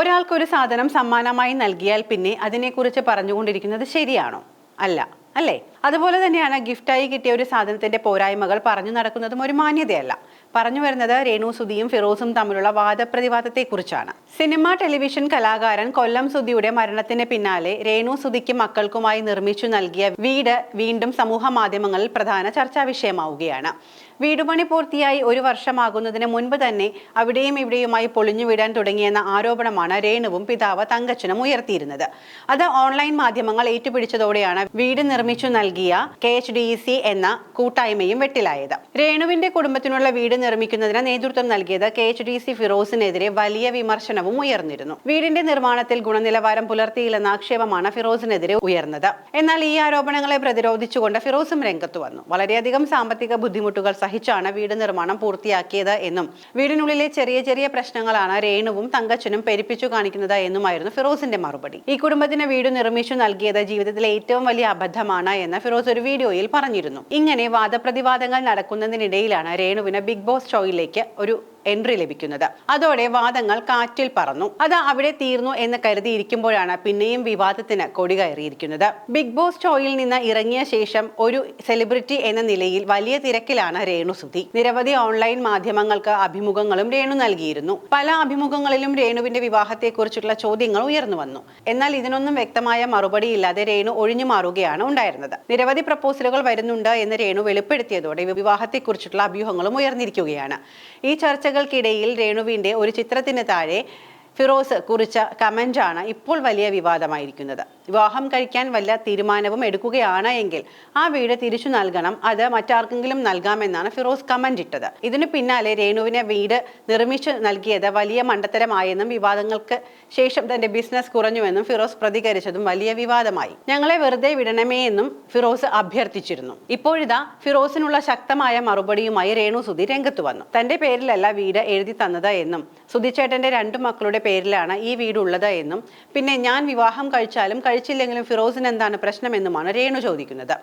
ഒരാൾക്ക് ഒരു സാധനം സമ്മാനമായി നൽകിയാൽ പിന്നെ അതിനെക്കുറിച്ച് പറഞ്ഞുകൊണ്ടിരിക്കുന്നത് ശരിയാണോ? അല്ല, അല്ലേ? അതുപോലെ തന്നെയാണ് ഗിഫ്റ്റായി കിട്ടിയ ഒരു സാധനത്തിന്റെ പോരായ്മകൾ പറഞ്ഞു നടക്കുന്നതും ഒരു മാന്യതയല്ല. പറഞ്ഞു വരുന്നത് രേണു സുധിയും ഫിറോസും തമ്മിലുള്ള വാദപ്രതിവാദത്തെക്കുറിച്ചാണ്. സിനിമ ടെലിവിഷൻ കലാകാരൻ കൊല്ലം സുധിയുടെ മരണത്തിന് പിന്നാലെ രേണു സുധിക്കും മക്കൾക്കുമായി നിർമ്മിച്ചു നൽകിയ വീട് വീണ്ടും സമൂഹ മാധ്യമങ്ങളിൽ പ്രധാന ചർച്ചാ വിഷയമാവുകയാണ്. വീടുപണി പൂർത്തിയായി 1 വർഷമാകുന്നതിന് മുൻപ് തന്നെ അവിടെയും ഇവിടെയുമായി പൊളിഞ്ഞു വീടാൻ തുടങ്ങിയെന്ന ആരോപണമാണ് രേണുവും പിതാവ് തങ്കച്ചനും ഉയർത്തിയിരുന്നത്. അത് ഓൺലൈൻ മാധ്യമങ്ങൾ ഏറ്റുപിടിച്ചതോടെയാണ് വീട് നിർമ്മിച്ചു നൽകിയ KHDC എന്ന കൂട്ടായ്മയും വെട്ടിലായത്. രേണുവിന്റെ കുടുംബത്തിനുള്ള വീട് നിർമ്മിക്കുന്നതിന് നേതൃത്വം നൽകിയത് KHDC ഫിറോസിനെതിരെ വലിയ വിമർശനവും ഉയർന്നിരുന്നു. വീടിന്റെ നിർമ്മാണത്തിൽ ഗുണനിലവാരം പുലർത്തിയില്ലെന്ന ആക്ഷേപമാണ് ഫിറോസിനെതിരെ ഉയർന്നത്. എന്നാൽ ഈ ആരോപണങ്ങളെ പ്രതിരോധിച്ചുകൊണ്ട് ഫിറോസും രംഗത്ത് വന്നു. വളരെയധികം സാമ്പത്തിക ബുദ്ധിമുട്ടുകൾ സഹിച്ചാണ് വീട് നിർമ്മാണം പൂർത്തിയാക്കിയത് എന്നും വീടിനുള്ളിലെ ചെറിയ ചെറിയ പ്രശ്നങ്ങളാണ് രേണുവും തങ്കച്ചനും പെരുപ്പിച്ചു കാണിക്കുന്നത് എന്നുമായിരുന്നു ഫിറോസിന്റെ മറുപടി. ഈ കുടുംബത്തിന് വീട് നിർമ്മിച്ചു നൽകിയത് ജീവിതത്തിലെ ഏറ്റവും വലിയ അബദ്ധമാണ് എന്ന് ഫിറോസ് ഒരു വീഡിയോയിൽ പറഞ്ഞിരുന്നു. ഇങ്ങനെ വാദപ്രതിവാദങ്ങൾ നടക്കുന്നതിനിടയിലാണ് രേണുവിന് ബിഗ് ബോസ് ഷോയിലേക്ക് ഒരു എൻട്രി ലഭിക്കുന്നത്. അതോടെ വാദങ്ങൾ കാറ്റിൽ പറന്നു. അത് അവിടെ തീർന്നു എന്ന് കരുതിയിരിക്കുമ്പോഴാണ് പിന്നെയും വിവാദത്തിന് കൊടി കയറിയിരിക്കുന്നത്. ബിഗ് ബോസ് ഷോയിൽ നിന്ന് ഇറങ്ങിയ ശേഷം ഒരു സെലിബ്രിറ്റി എന്ന നിലയിൽ വലിയ തിരക്കിലാണ് രേണു സുധി. നിരവധി ഓൺലൈൻ മാധ്യമങ്ങൾക്ക് അഭിമുഖങ്ങളും രേണു നൽകിയിരുന്നു. പല അഭിമുഖങ്ങളിലും രേണുവിന്റെ വിവാഹത്തെക്കുറിച്ചുള്ള ചോദ്യങ്ങൾ ഉയർന്നു വന്നു. എന്നാൽ ഇതിനൊന്നും വ്യക്തമായ മറുപടിയില്ലാതെ രേണു ഒഴിഞ്ഞു മാറുകയാണ് ഉണ്ടായിരുന്നത്. നിരവധി പ്രപ്പോസലുകൾ വരുന്നുണ്ട് എന്ന് രേണു വെളിപ്പെടുത്തിയതോടെ വിവാഹത്തെക്കുറിച്ചുള്ള അഭ്യൂഹങ്ങളും ഉയർന്നിരിക്കുകയാണ്. ഈ ചർച്ചകൾക്കിടയിൽ രേണുവിന്റെ ഒരു ചിത്രത്തിന് താഴെ ഫിറോസ് കുറിച്ച കമന്റാണ് ഇപ്പോൾ വലിയ വിവാദമായിരിക്കുന്നത്. വിവാഹം കഴിക്കാൻ വല്ല തീരുമാനവും എടുക്കുകയാണ് എങ്കിൽ ആ വീട് തിരിച്ചു നൽകണം, അത് മറ്റാർക്കെങ്കിലും നൽകാമെന്നാണ് ഫിറോസ് കമന്റ് ഇട്ടത്. ഇതിനു പിന്നാലെ രേണുവിനെ വീട് നിർമ്മിച്ചു നൽകിയത് വലിയ മണ്ടത്തരമായെന്നും വിവാദങ്ങൾക്ക് ശേഷം തന്റെ ബിസിനസ് കുറഞ്ഞുവെന്നും ഫിറോസ് പ്രതികരിച്ചതും വലിയ വിവാദമായി. ഞങ്ങളെ വെറുതെ വിടണമേ എന്നും ഫിറോസ് അഭ്യർത്ഥിച്ചിരുന്നു. ഇപ്പോഴിതാ ഫിറോസിനുള്ള ശക്തമായ മറുപടിയുമായി രേണു സുധി രംഗത്ത് വന്നു. തന്റെ പേരിലല്ല വീട് എഴുതി തന്നത് എന്നും സുധിച്ചേട്ടന്റെ 2 മക്കളുടെ പേരിലാണ് ഈ വീടുള്ളത് എന്നും പിന്നെ ഞാൻ വിവാഹം കഴിച്ചാലും കഴിച്ചില്ലെങ്കിലും ഫിറോസിന് എന്താണ് പ്രശ്നമെന്നുമാണ് രേണു ചോദിക്കുന്നത്.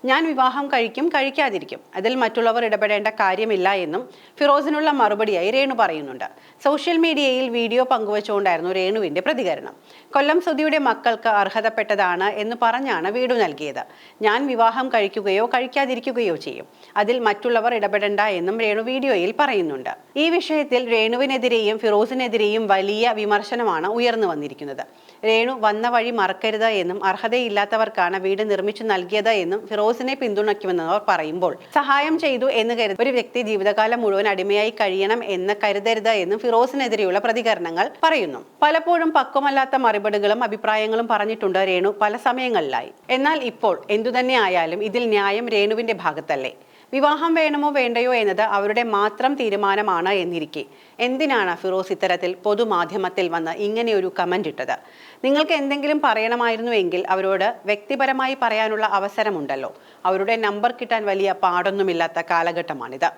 ഞാൻ വിവാഹം കഴിക്കും, കഴിക്കാതിരിക്കും, അതിൽ മറ്റുള്ളവർ ഇടപെടേണ്ട കാര്യമില്ല എന്നും ഫിറോസിനുള്ള മറുപടിയായി രേണു പറയുന്നുണ്ട്. സോഷ്യൽ മീഡിയയിൽ വീഡിയോ പങ്കുവച്ചുകൊണ്ടായിരുന്നു രേണുവിന്റെ പ്രതികരണം. കൊല്ലം സുധിയുടെ മക്കൾക്ക് അർഹതപ്പെട്ടതാണ് എന്ന് പറഞ്ഞാണ് വീട് നൽകിയത്. ഞാൻ വിവാഹം കഴിക്കുകയോ കഴിക്കാതിരിക്കുകയോ ചെയ്യും, അതിൽ മറ്റുള്ളവർ ഇടപെടേണ്ട എന്നും രേണു വീഡിയോയിൽ പറയുന്നുണ്ട്. ഈ വിഷയത്തിൽ രേണുവിനെതിരെയും ഫിറോസിനെതിരെയും വലിയ വിമർശനമാണ് ഉയർന്നു വന്നിരിക്കുന്നത്. രേണു വന്ന വഴി മറക്കരുത് എന്നും അർഹതയില്ലാത്തവർക്കാണ് വീട് നിർമ്മിച്ചു നൽകിയത് എന്നും ഫിറോസിനെ പിന്തുണയ്ക്കുമെന്നവർ പറയുമ്പോൾ സഹായം ചെയ്തു എന്ന് കരുതി ഒരു വ്യക്തി ജീവിതകാലം മുഴുവൻ അടിമയായി കഴിയണം എന്ന് കരുതരുത് എന്നും ഫിറോസിനെതിരെയുള്ള പ്രതികരണങ്ങൾ പറയുന്നു. പലപ്പോഴും പക്വമല്ലാത്ത മറുപടികളും അഭിപ്രായങ്ങളും പറഞ്ഞിട്ടുണ്ട് രേണു പല സമയങ്ങളിലായി. എന്നാൽ ഇപ്പോൾ എന്തുതന്നെ ആയാലും ഇതിൽ ന്യായം രേണുവിന്റെ ഭാഗത്തല്ലേ? വിവാഹം വേണമോ വേണ്ടയോ എന്നത് അവരുടെ മാത്രം തീരുമാനമാണ് എന്നിരിക്കെ എന്തിനാണ് ഫിറോസ് ഇത്തരത്തിൽ പൊതുമാധ്യമത്തിൽ വന്ന് ഇങ്ങനെയൊരു കമന്റ് ഇട്ടത്? നിങ്ങൾക്ക് എന്തെങ്കിലും പറയണമായിരുന്നുവെങ്കിൽ അവരോട് വ്യക്തിപരമായി പറയാനുള്ള അവസരമുണ്ടല്ലോ. അവരുടെ നമ്പർ കിട്ടാൻ വലിയ പാടൊന്നുമില്ലാത്ത കാലഘട്ടമാണിത്.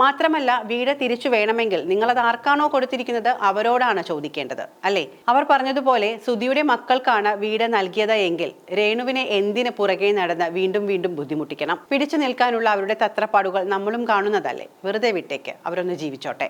മാത്രമല്ല, വീട് തിരിച്ചു വേണമെങ്കിൽ നിങ്ങളത് ആർക്കാണോ കൊടുത്തിരിക്കുന്നത് അവരോടാണ് ചോദിക്കേണ്ടത്, അല്ലേ? അവർ പറഞ്ഞതുപോലെ സുധിയുടെ മക്കൾക്കാണ് വീട് നൽകിയത് എങ്കിൽ രേണുവിനെ എന്തിന് പുറകെ നടന്ന് വീണ്ടും വീണ്ടും ബുദ്ധിമുട്ടിക്കണം? പിടിച്ചു നിൽക്കാനുള്ള അവരുടെ തത്രപ്പാടുകൾ നമ്മളും കാണുന്നതല്ലേ? വെറുതെ വിട്ടേക്ക്, അവരൊന്ന് ജീവിച്ചോട്ടെ.